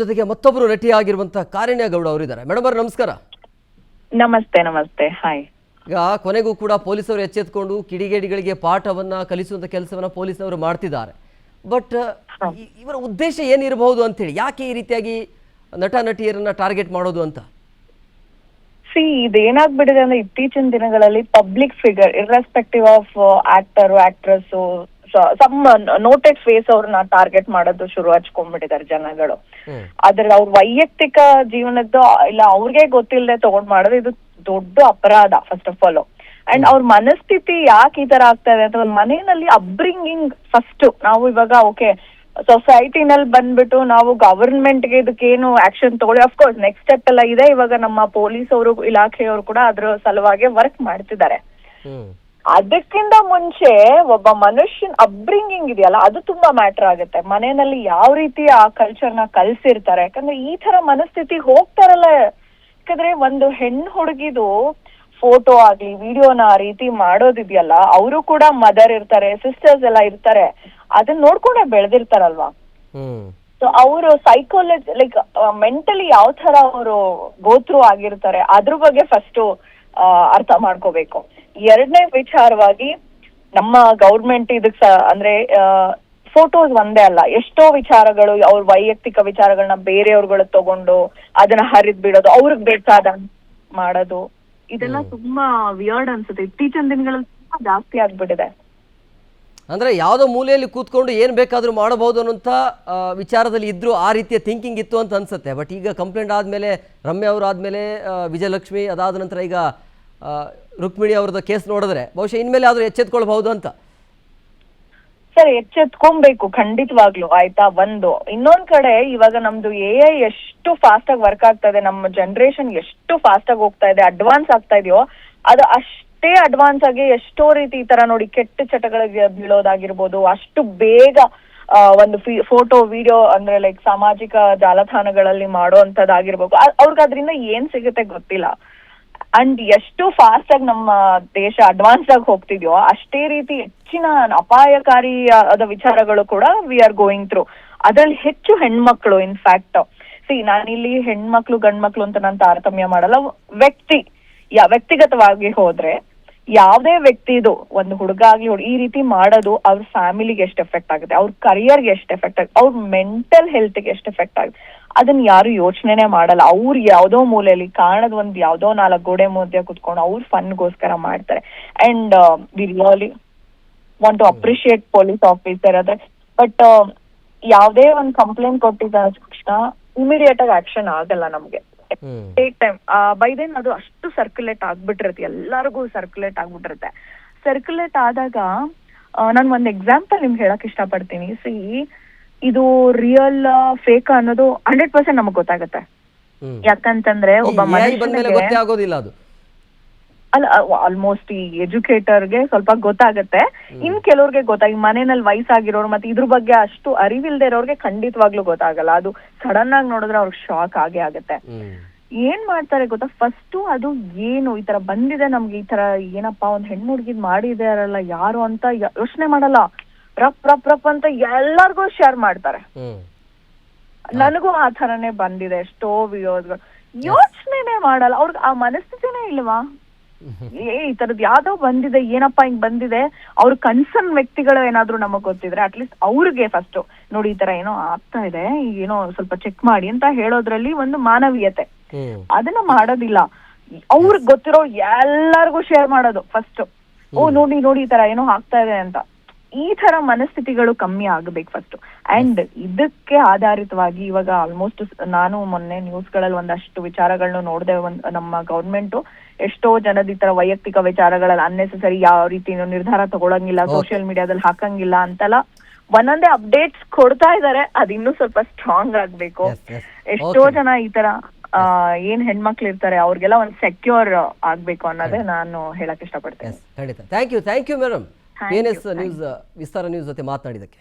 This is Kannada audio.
ಜೊತೆಗೆ ಮತ್ತೊಬ್ಬರು ನಟಿಯಾಗಿರುವಂತ ಕಾರುಣ್ಯ ಗೌಡ ಅವರಿದ್ದಾರೆ. ಮೇಡಮ್ ಅವರು ನಮಸ್ಕಾರ. ನಮಸ್ತೆ ನಮಸ್ತೆ. ಹಾಯ್. ಈಗ ಕೊನೆಗೂ ಕೂಡ ಪೊಲೀಸರು ಎಚ್ಚೆತ್ತುಕೊಂಡು ಕಿಡಿಗೇಡಿಗಳಿಗೆ ಪಾಠವನ್ನ ಕಲಿಸುವಂತ ಕೆಲಸವನ್ನ ಪೊಲೀಸರು ಮಾಡ್ತಿದ್ದಾರೆ. ಬಟ್ ಇವರ ಉದ್ದೇಶ ಏನಿರಬಹುದು ಅಂತ ಹೇಳಿ, ಯಾಕೆ ಈ ರೀತಿಯಾಗಿ ನಟ ನಟಿಯರನ್ನ ಟಾರ್ಗೆಟ್ ಮಾಡೋದು ಅಂತ? ಇದೇನಾಗ್ಬಿಟ್ಟಿದೆ ಅಂದ್ರೆ ಇತ್ತೀಚಿನ ದಿನಗಳಲ್ಲಿ public figure irrespective of actor actress some noted face ಅವ್ರನ್ನ ಟಾರ್ಗೆಟ್ ಮಾಡೋದು ಶುರು ಹಚ್ಕೊಂಡ್ಬಿಟ್ಟಿದ್ದಾರೆ ಜನಗಳು. ಅದ್ರ ಅವ್ರ ವೈಯಕ್ತಿಕ ಜೀವನದ್ದು ಇಲ್ಲ ಅವ್ರಿಗೆ ಗೊತ್ತಿಲ್ಲದೆ ತಗೊಂಡ್ ಮಾಡೋದು ಇದು ದೊಡ್ಡ ಅಪರಾಧ ಫಸ್ಟ್ ಆಫ್ ಆಲ್. ಅಂಡ್ ಅವ್ರ ಮನಸ್ಥಿತಿ ಯಾಕೆ ಈ ತರ ಆಗ್ತಾ ಇದೆ ಅಂತ ಮನೆಯಲ್ಲಿ ಅಪ್ಬ್ರಿಂಗಿಂಗ್ ಫಸ್ಟ್ ನಾವು ಇವಾಗ ಓಕೆ ಸೊಸೈಟಿನಲ್ಲಿ ಬಂದ್ಬಿಟ್ಟು ನಾವು ಗವರ್ಮೆಂಟ್ಗೆ ಇದಕ್ಕೇನು ಆಕ್ಷನ್ ತಗೊಳ್ಳಿ. ಅಫ್ಕೋರ್ಸ್ ನೆಕ್ಸ್ಟ್ ಸ್ಟೆಪ್ ಎಲ್ಲ ಇದೆ. ಇವಾಗ ನಮ್ಮ ಪೊಲೀಸ್ ಅವರು ಇಲಾಖೆಯವರು ಕೂಡ ಅದ್ರ ಸಲುವಾಗಿ ವರ್ಕ್ ಮಾಡ್ತಿದ್ದಾರೆ. ಅದಕ್ಕಿಂತ ಮುಂಚೆ ಒಬ್ಬ ಮನುಷ್ಯನ್ ಅಪ್ಬ್ರಿಂಗಿಂಗ್ ಇದೆಯಲ್ಲ ಅದು ತುಂಬಾ ಮ್ಯಾಟರ್ ಆಗುತ್ತೆ. ಮನೆಯಲ್ಲಿ ಯಾವ ರೀತಿ ಆ ಕಲ್ಚರ್ನ ಕಲ್ಸಿರ್ತಾರೆ, ಯಾಕಂದ್ರೆ ಈ ತರ ಮನಸ್ಥಿತಿ ಹೋಗ್ತಾರಲ್ಲ. ಯಾಕಂದ್ರೆ ಒಂದು ಹೆಣ್ಣು ಹುಡುಗಿದು ಫೋಟೋ ಆಗ್ಲಿ ವಿಡಿಯೋನ ಆ ರೀತಿ ಮಾಡೋದಿದೆಯಲ್ಲ, ಅವರು ಕೂಡ ಮದರ್ ಇರ್ತಾರೆ, ಸಿಸ್ಟರ್ಸ್ ಎಲ್ಲ ಇರ್ತಾರೆ, ಅದನ್ನ ನೋಡ್ಕೊಂಡೆ ಬೆಳೆದಿರ್ತಾರಲ್ವಾ. ಸೊ ಅವರು ಸೈಕಾಲಜಿ ಲೈಕ್ ಮೆಂಟಲಿ ಯಾವ ತರ ಅವರು ಗೋತ್ರು ಆಗಿರ್ತಾರೆ ಅದ್ರ ಬಗ್ಗೆ ಫಸ್ಟ್ ಅರ್ಥ ಮಾಡ್ಕೋಬೇಕು. ಎರಡನೇ ವಿಚಾರವಾಗಿ ನಮ್ಮ ಗೌರ್ಮೆಂಟ್ ಇದಕ್ ಅಂದ್ರೆ ಫೋಟೋಸ್ ಒಂದೇ ಅಲ್ಲ, ಎಷ್ಟೋ ವಿಚಾರಗಳು ಅವ್ರ ವೈಯಕ್ತಿಕ ವಿಚಾರಗಳನ್ನ ಬೇರೆಯವ್ರುಗಳು ತಗೊಂಡು ಅದನ್ನ ಹರಿದ್ ಬಿಡೋದು, ಅವ್ರಿಗೆ ಬೇಕಾದ ಮಾಡೋದು, ಇದೆಲ್ಲ ತುಂಬಾ ವಿಯರ್ಡ್ ಅನ್ಸುತ್ತೆ. ಇತ್ತೀಚಿನ ದಿನಗಳಲ್ಲಿ ತುಂಬಾ ಜಾಸ್ತಿ ಆಗ್ಬಿಟ್ಟಿದೆ. ಅಂದ್ರೆ ಯಾವ್ದೋ ಮೂಲೆಯಲ್ಲಿ ಕೂತ್ಕೊಂಡು ಏನ್ ಬೇಕಾದ್ರೂ ಮಾಡಬಹುದು ಅನ್ನೋಂಥ ವಿಚಾರದಲ್ಲಿ ಇದ್ರು ಆ ರೀತಿಯ ಥಿಂಕಿಂಗ್ ಇತ್ತು ಅಂತ ಅನ್ಸುತ್ತೆ. ಬಟ್ ಈಗ ಕಂಪ್ಲೇಂಟ್ ಆದ್ಮೇಲೆ, ರಮ್ಯಾ ಅವರು ಆದ್ಮೇಲೆ ವಿಜಯಲಕ್ಷ್ಮಿ, ಅದಾದ ನಂತರ ಈಗ ರುಕ್ಮಿಣಿ ಅವ್ರದ್ದು ಕೇಸ್ ನೋಡಿದ್ರೆ ಬಹುಶಃ ಇನ್ಮೇಲೆ ಆದ್ರೂ ಎಚ್ಚೆತ್ಕೊಳ್ಬಹುದು ಅಂತ. ಸರ್ ಎಚ್ಚೆತ್ಕೊಬೇಕು ಖಂಡಿತವಾಗ್ಲು, ಆಯ್ತಾ. ಒಂದು ಇನ್ನೊಂದ್ ಕಡೆ ಇವಾಗ ನಮ್ದು AI ಎಷ್ಟು ಫಾಸ್ಟ್ ಆಗಿ ವರ್ಕ್ ಆಗ್ತಾ ಇದೆ, ನಮ್ಮ ಜನರೇಷನ್ ಎಷ್ಟು ಫಾಸ್ಟ್ ಆಗಿ ಹೋಗ್ತಾ ಇದೆ, ಅಡ್ವಾನ್ಸ್ ಆಗ್ತಾ ಇದೆಯೋ ಅದು ಅಷ್ಟೇ ಅಡ್ವಾನ್ಸ್ ಆಗಿ ಎಷ್ಟೋ ರೀತಿ ಈ ತರ ನೋಡಿ ಕೆಟ್ಟ ಚಟಗಳಿಗೆ ಬೀಳೋದಾಗಿರ್ಬೋದು, ಅಷ್ಟು ಬೇಗ ಒಂದು ಫೋಟೋ ವಿಡಿಯೋ ಅಂದ್ರೆ ಲೈಕ್ ಸಾಮಾಜಿಕ ಜಾಲತಾಣಗಳಲ್ಲಿ ಮಾಡೋ ಅಂತದಾಗಿರ್ಬೇಕು. ಅವ್ರಿಗೆ ಅದರಿಂದ ಏನ್ ಸಿಗುತ್ತೆ ಗೊತ್ತಿಲ್ಲ. ಅಂಡ್ ಎಷ್ಟು ಫಾಸ್ಟ್ ಆಗಿ ನಮ್ಮ ದೇಶ ಅಡ್ವಾನ್ಸ್ ಆಗಿ ಹೋಗ್ತಿದ್ಯೋ ಅಷ್ಟೇ ರೀತಿ ಹೆಚ್ಚಿನ ಅಪಾಯಕಾರಿ ಆದ ವಿಚಾರಗಳು ಕೂಡ ವಿ ಆರ್ ಗೋಯಿಂಗ್ ಥ್ರೂ. ಅದ್ರಲ್ಲಿ ಹೆಚ್ಚು ಹೆಣ್ಮಕ್ಳು ಇನ್ಫ್ಯಾಕ್ಟ್ ನಾನಿಲ್ಲಿ ಹೆಣ್ಮಕ್ಳು ಗಂಡ್ಮಕ್ಳು ಅಂತ ನಾನು ತಾರತಮ್ಯ ಮಾಡಲ್ಲ. ವ್ಯಕ್ತಿಗತವಾಗಿ ಹೋದ್ರೆ ಯಾವ್ದೇ ವ್ಯಕ್ತಿದು ಒಂದು ಹುಡುಗ ಆಗ್ಲಿ ಈ ರೀತಿ ಮಾಡೋದು ಅವ್ರ ಫ್ಯಾಮಿಲಿಗೆ ಎಷ್ಟು ಎಫೆಕ್ಟ್ ಆಗುತ್ತೆ, ಅವ್ರ ಕರಿಯರ್ಗೆ ಎಷ್ಟು ಎಫೆಕ್ಟ್ ಆಗುತ್ತೆ, ಅವ್ರ ಮೆಂಟಲ್ ಹೆಲ್ತ್ಗೆ ಎಷ್ಟು ಎಫೆಕ್ಟ್ ಆಗುತ್ತೆ ಅದನ್ನ ಯಾರು ಯೋಚನೆನೆ ಮಾಡಲ್ಲ. ಅವ್ರು ಯಾವ್ದೋ ಮೂಲೆಯಲ್ಲಿ ಕಾರಣದ ಒಂದ್ ಯಾವ್ದೋ 4 ಗೋಡೆ ಮಧ್ಯೆ ಕುತ್ಕೊಂಡು ಅವ್ರ ಫನ್ಗೋಸ್ಕರ ಮಾಡ್ತಾರೆ. And we really want to appreciate police officer ಅದೇ. ಬಟ್ ಯಾವ್ದೇ ಒಂದ್ ಕಂಪ್ಲೇಂಟ್ ಕೊಟ್ಟಿದ್ದ ತಕ್ಷಣ ಇಮಿಡಿಯೇಟ್ ಆಗಿ ಆಕ್ಷನ್ ಆಗಲ್ಲ ನಮ್ಗೆ. ಟೈಮ್ ಬೈ ದೆನ್ ಅದು ಅಷ್ಟು ಸರ್ಕ್ಯುಲೇಟ್ ಆಗ್ಬಿಟ್ಟಿರುತ್ತೆ, ಎಲ್ಲರಿಗೂ ಸರ್ಕ್ಯುಲೇಟ್ ಆಗ್ಬಿಟ್ಟಿರುತ್ತೆ. ಸರ್ಕ್ಯುಲೇಟ್ ಆದಾಗ ನಾನು ಒಂದ್ ಎಕ್ಸಾಂಪಲ್ ನಿಮ್ಗೆ ಹೇಳಕ್ ಇಷ್ಟಪಡ್ತೀನಿ. ಇದು ರಿಯಲ್ ಫೇಕ್ ಅನ್ನೋದು 100% ನಮಗ್ ಗೊತ್ತಾಗತ್ತೆ. ಯಾಕಂತಂದ್ರೆ ಒಬ್ಬ ಮನುಷ್ಯನಿಗೆ ಅಲ್ಲ ಆಲ್ಮೋಸ್ಟ್ ಈ ಎಜುಕೇಟರ್ಗೆ ಸ್ವಲ್ಪ ಗೊತ್ತಾಗತ್ತೆ, ಇನ್ ಕೆಲವ್ರಿಗೆ ಗೊತ್ತಾಗಿ ಮನೆಯಲ್ಲಿ ವಯಸ್ಸಾಗಿರೋರು ಮತ್ತೆ ಇದ್ರ ಬಗ್ಗೆ ಅಷ್ಟು ಅರಿವಿಲ್ದೇ ಇರೋರ್ಗೆ ಖಂಡಿತವಾಗ್ಲೂ ಗೊತ್ತಾಗಲ್ಲ. ಅದು ಸಡನ್ ಆಗಿ ನೋಡಿದ್ರೆ ಅವ್ರಿಗೆ ಶಾಕ್ ಆಗೇ ಆಗತ್ತೆ. ಏನ್ ಮಾಡ್ತಾರೆ ಗೊತ್ತಾ, ಫಸ್ಟ್ ಅದು ಏನು ಈ ತರ ಬಂದಿದೆ ನಮ್ಗೆ, ಈ ತರ ಏನಪ್ಪಾ ಒಂದ್ ಹೆಣ್ಣು ಹುಡ್ಗಿದ್ ಮಾಡಿದಾರಲ್ಲ ಯಾರು ಅಂತ ಯೋಚನೆ ಮಾಡಲ್ಲ. ರಪ್ ರಪ್ ರಪ್ ಅಂತ ಎಲ್ಲಾರ್ಗೂ ಶೇರ್ ಮಾಡ್ತಾರೆ. ನನಗೂ ಆ ಥರನೇ ಬಂದಿದೆ ಎಷ್ಟೋ ವಿಡಿಯೋಸ್ಗಳು. ಯೋಚನೆನೇ ಮಾಡಲ್ಲ, ಅವ್ರಿಗೆ ಆ ಮನಸ್ಥಿತಿನೇ ಇಲ್ವಾ? ಈ ತರದ್ ಯಾವ್ದೋ ಬಂದಿದೆ, ಏನಪ್ಪಾ ಹಿಂಗ್ ಬಂದಿದೆ, ಅವ್ರ ಕನ್ಸರ್ನ್ ವ್ಯಕ್ತಿಗಳು ಏನಾದ್ರು ನಮಗ್ ಗೊತ್ತಿದ್ರೆ ಅಟ್ಲೀಸ್ಟ್ ಅವ್ರಿಗೆ ಫಸ್ಟ್ ನೋಡಿ ಈ ತರ ಏನೋ ಆಗ್ತಾ ಇದೆ, ಏನೋ ಸ್ವಲ್ಪ ಚೆಕ್ ಮಾಡಿ ಅಂತ ಹೇಳೋದ್ರಲ್ಲಿ ಒಂದು ಮಾನವೀಯತೆ. ಅದನ್ನ ಮಾಡೋದಿಲ್ಲ. ಅವ್ರಿಗೆ ಗೊತ್ತಿರೋ ಎಲ್ಲಾರ್ಗೂ ಶೇರ್ ಮಾಡೋದು ಫಸ್ಟ್. ನೋಡಿ ನೋಡಿ ಈ ತರ ಏನೋ ಆಗ್ತಾ ಇದೆ ಅಂತ. ಈ ತರ ಮನಸ್ಥಿತಿಗಳು ಕಮ್ಮಿ ಆಗಬೇಕು ಫಸ್ಟ್. ಅಂಡ್ ಇದಕ್ಕೆ ಆಧಾರಿತವಾಗಿ ಇವಾಗ ಆಲ್ಮೋಸ್ಟ್ ನಾನು ಮೊನ್ನೆ ನ್ಯೂಸ್ ಗಳಲ್ಲಿ ಒಂದಷ್ಟು ವಿಚಾರಗಳನ್ನ ನೋಡಿದೆ. ನಮ್ಮ ಗೌರ್ಮೆಂಟ್ ಎಷ್ಟೋ ಜನದ ಈ ತರ ವೈಯಕ್ತಿಕ ವಿಚಾರಗಳಲ್ಲಿ ಅನ್ನೆಸೆಸರಿ ಯಾವ ರೀತಿ ನಿರ್ಧಾರ ತಗೊಳಂಗಿಲ್ಲ, ಸೋಷಿಯಲ್ ಮೀಡಿಯಾದಲ್ಲಿ ಹಾಕಂಗಿಲ್ಲ ಅಂತೆಲ್ಲ ಒಂದೊಂದೇ ಅಪ್ಡೇಟ್ಸ್ ಕೊಡ್ತಾ ಇದಾರೆ. ಅದ್ ಇನ್ನೂ ಸ್ವಲ್ಪ ಸ್ಟ್ರಾಂಗ್ ಆಗ್ಬೇಕು. ಎಷ್ಟೋ ಜನ ಈ ತರ ಏನ್ ಹೆಣ್ಮಕ್ಳು ಇರ್ತಾರೆ ಅವ್ರಿಗೆಲ್ಲ ಒಂದ್ ಸೆಕ್ಯೂರ್ ಆಗ್ಬೇಕು ಅನ್ನೋದೇ ನಾನು ಹೇಳಕ್ ಇಷ್ಟಪಡ್ತೇನೆ. Thank you madam. PNS news Vistara news ಜೊತೆ ಮಾತನಾಡಿದಕ್ಕೆ.